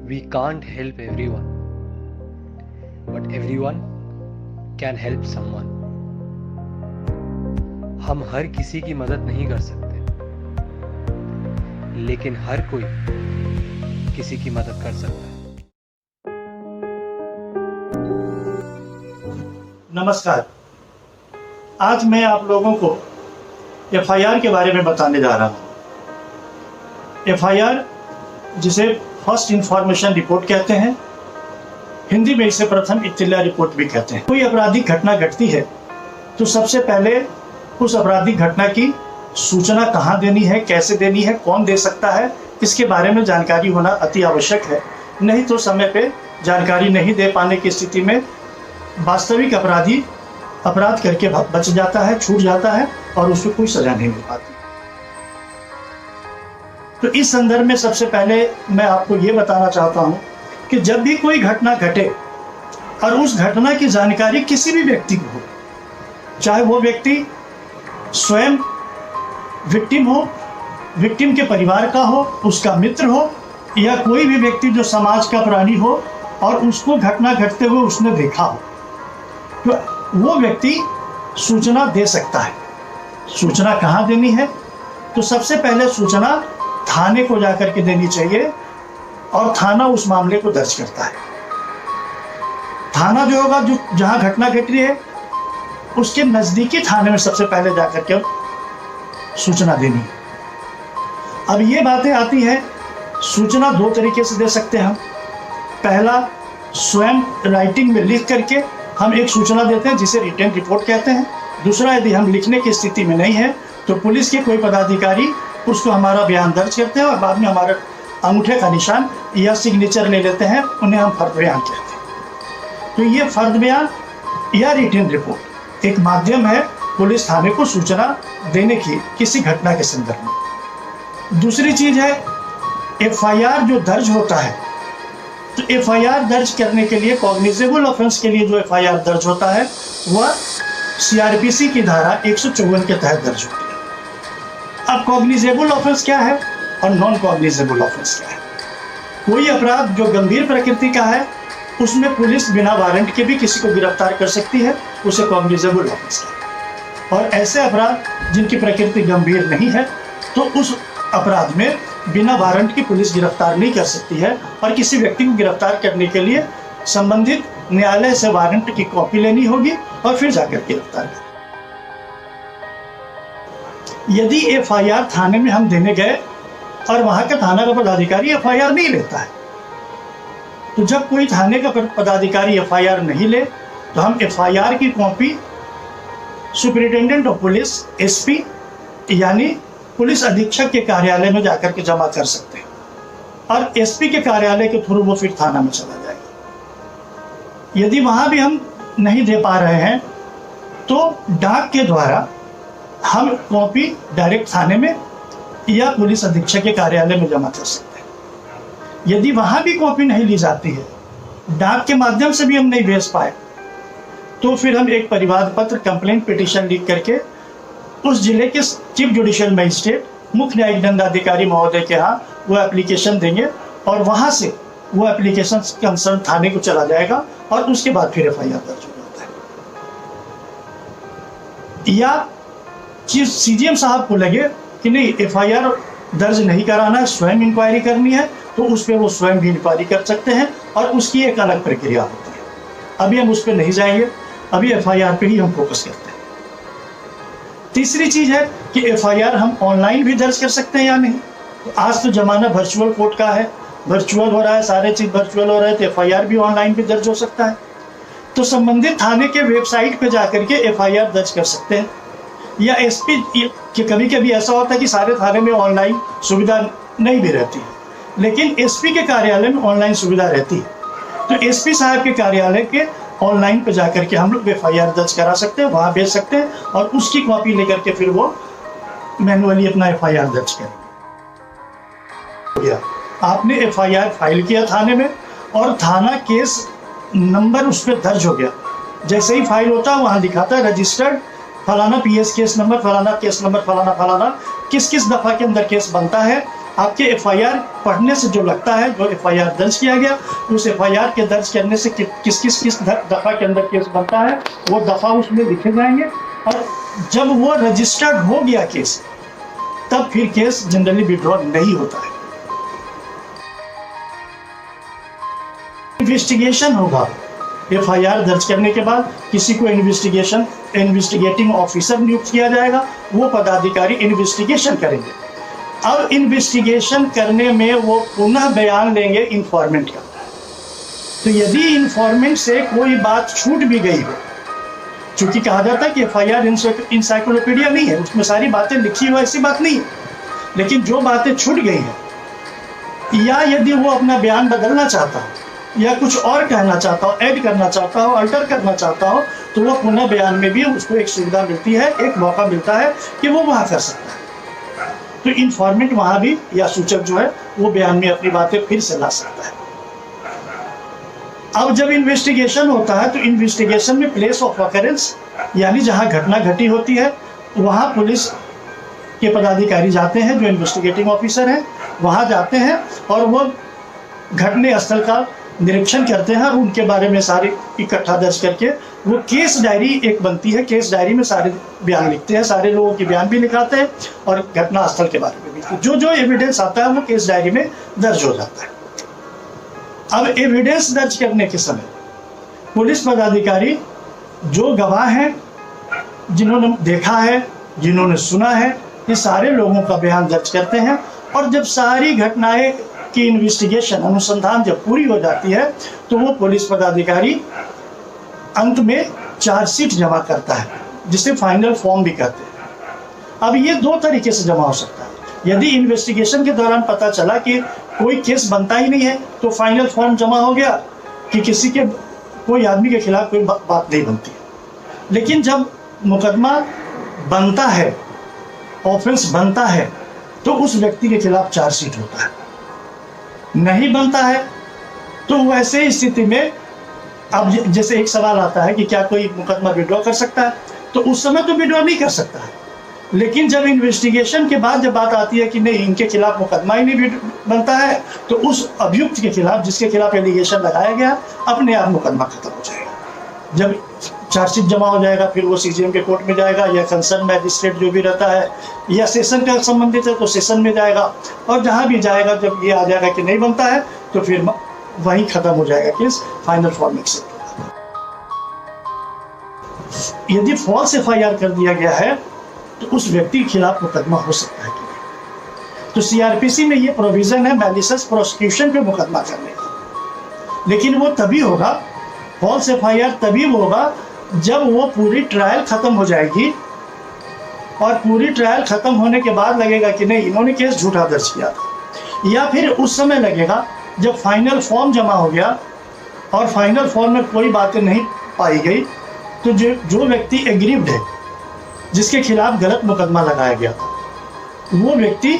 We can't help everyone, but everyone can help someone. हम हर किसी की मदद नहीं कर सकते, लेकिन हर कोई किसी की मदद कर सकता है। नमस्कार। आज मैं आप लोगों को एफआईआर के बारे में बताने जा रहा हूँ। एफआईआर, जिसे फर्स्ट इंफॉर्मेशन रिपोर्ट कहते हैं, हिंदी में इसे प्रथम इत्तला रिपोर्ट भी कहते हैं। कोई आपराधिक घटना घटती है तो सबसे पहले उस आपराधिक घटना की सूचना कहाँ देनी है, कैसे देनी है, कौन दे सकता है, इसके बारे में जानकारी होना अति आवश्यक है। नहीं तो समय पे जानकारी नहीं दे पाने की स्थिति में वास्तविक अपराधी अपराध करके बच जाता है, छूट जाता है और उसको कोई सजा नहीं मिल पाती। तो इस संदर्भ में सबसे पहले मैं आपको ये बताना चाहता हूँ कि जब भी कोई घटना घटे और उस घटना की जानकारी किसी भी व्यक्ति को हो, चाहे वो व्यक्ति स्वयं विक्टिम हो, विक्टिम के परिवार का हो, उसका मित्र हो, या कोई भी व्यक्ति जो समाज का प्राणी हो और उसको घटना घटते हुए उसने देखा हो, तो वो व्यक्ति सूचना दे सकता है। सूचना कहाँ देनी है? तो सबसे पहले सूचना थाने को जाकर के देनी चाहिए और थाना उस मामले को दर्ज करता है। थाना जो होगा, जो जहाँ घटना घट रही है, उसके नज़दीकी थाने में सबसे पहले जाकर के सूचना देनी है। अब ये बातें आती हैं, सूचना दो तरीके से दे सकते हैं हम। पहला, स्वयं राइटिंग में लिख करके हम एक सूचना देते हैं जिसे रिटन रिपोर्ट कहते हैं। दूसरा, यदि हम लिखने की स्थिति में नहीं है तो पुलिस के कोई पदाधिकारी उसको हमारा बयान दर्ज करते हैं और बाद में हमारे अंगूठे का निशान या सिग्नेचर ले लेते हैं, उन्हें हम फर्द बयान कहते हैं। तो ये फर्द बयान या रिटन रिपोर्ट एक माध्यम है पुलिस थाने को सूचना देने की किसी घटना के संदर्भ में। दूसरी चीज़ है एफआईआर जो दर्ज होता है। तो एफआईआर दर्ज करने के लिए, कॉग्निजेबल ऑफेंस के लिए जो एफआईआर दर्ज होता है वह सीआरपीसी की धारा 154 के तहत दर्ज होती है। अब कॉग्निजेबल ऑफेंस क्या है और नॉन कॉग्निजेबल ऑफेंस क्या है? कोई अपराध जो गंभीर प्रकृति का है उसमें पुलिस बिना वारंट के भी किसी को गिरफ्तार कर सकती है, उसे कॉग्निजेबल ऑफेंस है। और ऐसे अपराध जिनकी प्रकृति गंभीर नहीं है तो उस अपराध में बिना वारंट की पुलिस गिरफ्तार नहीं कर सकती है और किसी व्यक्ति को गिरफ्तार करने के लिए संबंधित न्यायालय से वारंट की कॉपी लेनी होगी और फिर जाकर गिरफ्तार करनी। यदि एफआईआर थाने में हम देने गए और वहां का थाना का पदाधिकारी एफआईआर नहीं लेता है, तो जब कोई थाने का पदाधिकारी एफआईआर नहीं ले तो हम एफआईआर की copy superintendent of police, SP यानी पुलिस अधीक्षक के कार्यालय में जाकर के जमा कर सकते हैं और एसपी के कार्यालय के थ्रू वो फिर थाना में चला जाएगा। यदि वहां भी हम नहीं दे पा रहे हैं तो डाक के द्वारा हम कॉपी डायरेक्ट थाने में या पुलिस अधीक्षक के कार्यालय में जमा कर सकते हैं। यदि वहां भी कॉपी नहीं ली जाती है, डाक के माध्यम से भी हम नहीं भेज पाए, तो फिर हम एक परिवाद पत्र, कंप्लेंट पिटीशन लिख करके उस जिले के चीफ जुडिशियल मजिस्ट्रेट, मुख्य न्यायिक दंडाधिकारी महोदय के यहाँ वो एप्लीकेशन देंगे और वहाँ से वो एप्लीकेशन कंसर्न थाने को चला जाएगा और उसके बाद फिर एफआईआर दर्ज हो जाता है। या चीफ सीजीएम साहब को लगे कि नहीं, एफआईआर दर्ज नहीं कराना है, स्वयं इंक्वायरी करनी है, तो उस पर वो स्वयं भी इंक्वायरी कर सकते हैं और उसकी एक अलग प्रक्रिया होती है। अभी हम उस पर नहीं जाएंगे, अभी एफआईआर पे ही हम फोकस करते हैं। तीसरी चीज है कि एफआईआर हम ऑनलाइन भी दर्ज कर सकते हैं या नहीं। तो आज तो जमाना वर्चुअल कोर्ट का है, वर्चुअल हो रहा है, सारे चीज वर्चुअल हो रहे हैं, तो एफआईआर भी ऑनलाइन भी दर्ज हो सकता है। तो संबंधित थाने के वेबसाइट पे जाकर के एफआईआर दर्ज कर सकते हैं। या एसपी के कभी कभी ऐसा होता है कि सारे थाने में ऑनलाइन सुविधा नहीं भी रहती है, लेकिन एसपी के कार्यालय में ऑनलाइन सुविधा रहती है। तो एसपी साहब के कार्यालय के ऑनलाइन पे जाकर के हम लोग एफआईआर दर्ज करा सकते हैं, वहाँ भेज सकते हैं और उसकी कॉपी लेकर के फिर वो मैनुअली अपना एफआईआर दर्ज करेंगे। आपने एफआईआर फाइल किया थाने में और थाना केस नंबर उस पर दर्ज हो गया। जैसे ही फाइल होता है वहाँ दिखाता है रजिस्टर्ड फलाना पीएस केस नंबर, फलाना केस नंबर, फलाना फलाना, किस किस दफ़ा के अंदर केस बनता है आपके एफआईआर पढ़ने से जो लगता है, जो एफआईआर दर्ज किया गया, उस एफआईआर के दर्ज करने से किस दफ़ा के अंदर केस बनता है वो दफ़ा उसमें लिखे जाएंगे। और जब वो रजिस्टर्ड हो गया केस, तब फिर केस जनरली विड्रॉ नहीं होता है। इन्वेस्टिगेशन होगा। एफआईआर दर्ज करने के बाद किसी को इन्वेस्टिगेटिंग ऑफिसर नियुक्त किया जाएगा, वो पदाधिकारी इन्वेस्टिगेशन करेंगे। अब इन्वेस्टिगेशन करने में वो पुनः बयान लेंगे इन्फॉर्मेंट का। तो यदि इन्फॉर्मेंट से कोई बात छूट भी गई हो, चूंकि कहा जाता है कि एफआईआर इंसाइक्लोपीडिया नहीं है, उसमें सारी बातें लिखी हो ऐसी बात नहीं है, लेकिन जो बातें छूट गई हैं, या यदि वो अपना बयान बदलना चाहता हो या कुछ और कहना चाहता हो, ऐड करना चाहता हो, अल्टर करना चाहता हो, तो वो पुनः बयान में भी उसको एक सुविधा मिलती है, एक मौका मिलता है कि वो वहाँ कर सकता है। तो इन्फॉर्मेंट वहाँ भी या सूचक जो है वो बयान में अपनी बातें फिर से ला सकता है। अब जब इन्वेस्टिगेशन होता है तो इन्वेस्टिगेशन में प्लेस ऑफ ऑकरेंस यानी जहाँ घटना घटी होती है वहाँ पुलिस के पदाधिकारी जाते हैं, जो इन्वेस्टिगेटिंग ऑफिसर हैं, वहाँ जाते हैं और वो घटने स्थल का निरीक्षण करते हैं और उनके बारे में सारे इकट्ठा दर्ज करके वो केस डायरी एक बनती है। केस डायरी में सारे बयान लिखते हैं, सारे लोगों के बयान भी लिखाते हैं और घटना स्थल के बारे में भी जो जो एविडेंस आता है वो केस डायरी में दर्ज हो जाता है। अब एविडेंस दर्ज करने के समय पुलिस पदाधिकारी जो गवाह हैं, जिन्होंने देखा है, जिन्होंने सुना है, ये सारे लोगों का बयान दर्ज करते हैं। और जब सारी घटनाएं की इन्वेस्टिगेशन, अनुसंधान जब पूरी हो जाती है तो वो पुलिस पदाधिकारी अंत में चार्जशीट जमा करता है, जिसे फाइनल फॉर्म भी कहते हैं। अब ये दो तरीके से जमा हो सकता है। यदि इन्वेस्टिगेशन के दौरान पता चला कि कोई केस बनता ही नहीं है तो फाइनल फॉर्म जमा हो गया कि किसी के कोई आदमी के खिलाफ कोई बात नहीं बनती है। लेकिन जब मुकदमा बनता है, ऑफेंस बनता है, तो उस व्यक्ति के खिलाफ चार्जशीट होता है। नहीं बनता है तो वैसे स्थिति में अब जैसे एक सवाल आता है कि क्या कोई मुकदमा विड्रॉ कर सकता है, तो उस समय तो विड्रॉ नहीं कर सकता है। लेकिन जब इन्वेस्टिगेशन के बाद जब बात आती है कि नहीं, इनके खिलाफ मुकदमा ही नहीं बनता है, तो उस अभियुक्त के खिलाफ, जिसके खिलाफ एलिगेशन लगाया गया, अपने आप मुकदमा खत्म हो जाएगा। जब चार्जशीट जमा हो जाएगा फिर वो सीजीएम के कोर्ट में जाएगा, या कंसर्न मैजिस्ट्रेट जो भी रहता है या सेशन का संबंधित है तो सेशन में जाएगा, और जहाँ भी जाएगा जब ये आ जाएगा कि नहीं बनता है तो फिर वहीं खत्म हो जाएगा केस, फाइनल फॉर्म एक्सेप्ट होगा। यदि फॉल्स एफआईआर कर दिया गया है तो उस व्यक्ति के खिलाफ मुकदमा हो सकता है कि नहीं। तो सीआरपीसी में ये प्रोविजन है मैलिशियस प्रोसिक्यूशन पे मुकदमा करने का, लेकिन वो तभी होगा, फॉल्स एफआईआर तभी होगा जब वो पूरी ट्रायल खत्म हो जाएगी और पूरी ट्रायल खत्म होने के बाद लगेगा कि नहीं, इन्होंने केस झूठा दर्ज किया था, या फिर उस समय लगेगा जब फाइनल फॉर्म जमा हो गया और फाइनल फॉर्म में कोई बातें नहीं पाई गई, तो जो व्यक्ति एग्रीव्ड है, जिसके खिलाफ गलत मुकदमा लगाया गया था, वो व्यक्ति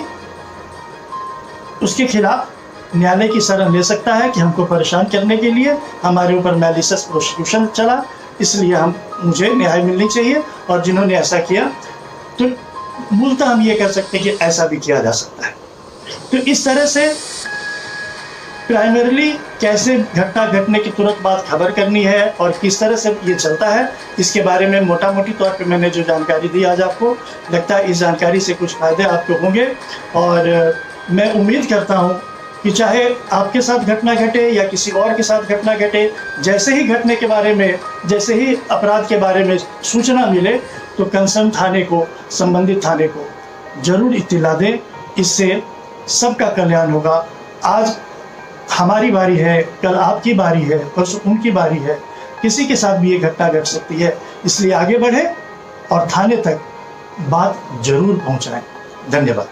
उसके खिलाफ न्यायालय की शरण ले सकता है कि हमको परेशान करने के लिए हमारे ऊपर मैलिशियस प्रोसिक्यूशन चला, इसलिए मुझे न्याय मिलनी चाहिए। और जिन्होंने ऐसा किया तो मूलतः हम ये कह सकते हैं कि ऐसा भी किया जा सकता है। तो इस तरह से प्राइमरीली कैसे घटना घटने की तुरंत बाद खबर करनी है और किस तरह से ये चलता है, इसके बारे में मोटा मोटी तौर पे मैंने जो जानकारी दी आज आपको, लगता है इस जानकारी से कुछ फायदे आपको होंगे। और मैं उम्मीद करता हूँ कि चाहे आपके साथ घटना घटे या किसी और के साथ घटना घटे, जैसे ही घटने के बारे में, जैसे ही अपराध के बारे में सूचना मिले तो कंसर्न थाने को, संबंधित थाने को जरूर इत्तिला दें। इससे सबका कल्याण होगा। आज हमारी बारी है, कल आपकी बारी है, परसों उनकी बारी है, किसी के साथ भी ये घटना घट सकती है। इसलिए आगे बढ़े और थाने तक बात जरूर पहुंचाएं। धन्यवाद।